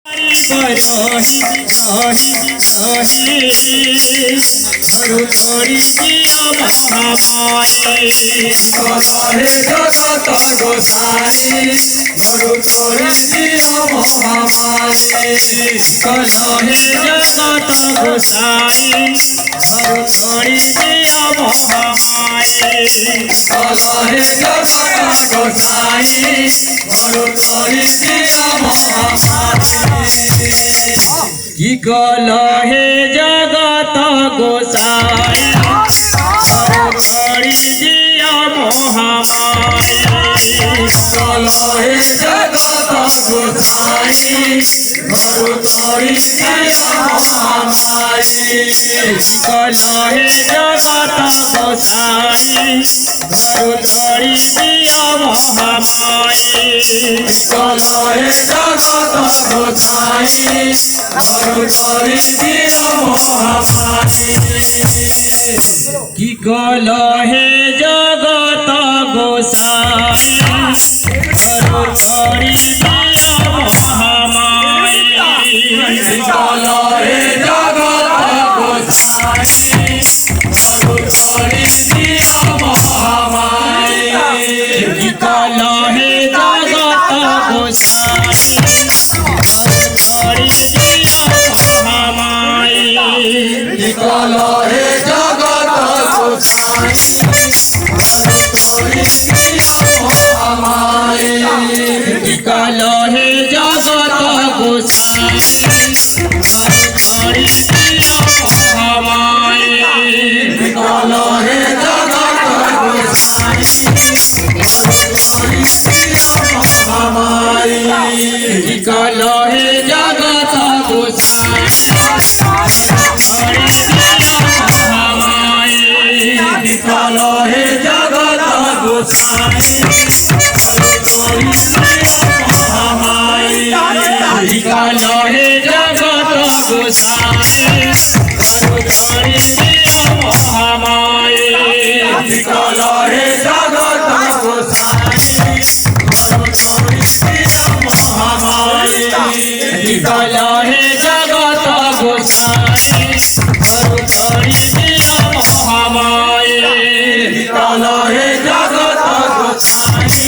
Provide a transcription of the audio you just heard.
रही धरु थोड़ी दिया महामारी कलहे जगत गोसाई धरु थोड़ी दिया महामारी कलहे जगत गोसाई धरु थोड़ी दिया महामारी कलहे जगत गोसाई धरु थोड़ी दिया महामारी कि कलहे जगत गोसाई धरु थोड़ी दिया महामारी कलहे जगत गोसाई धरु थोड़ी दिया महामारी कलहे जगत गोसाई धरु थोड़ी दिया महामारी कलहे जगत गोसाई धरु थोड़ी दिया महामारी कि कलहे जगत गोसाई धरु थोड़ी दिया महामारी कलहे जगत गोसाई धरु थोड़ी दिया महामारी कि कलहे जगत गोसाई धरु थोड़ी दिया महामारी कलहे जगत गोसाई धरु थोड़ी दिया महामारी कलहे जगत गोसाई धरु थोड़ी दिया महामारी कलहे जगत गोसाई धरु थोड़ी दिया महामारी कलहे जगत गोसाई थोड़ी दिया महामारी कलहे जगत गोसाई धरु थोड़ी दिया महामारी कलहे जगत गोसाई धरु थोड़ी दिया महामारी कलहे जगत गोसाई धरु थोड़ी दिया महामारी कलहे जगत गोसाई धरु थोड़ी दिया महामारी कलहे जगत गोसाई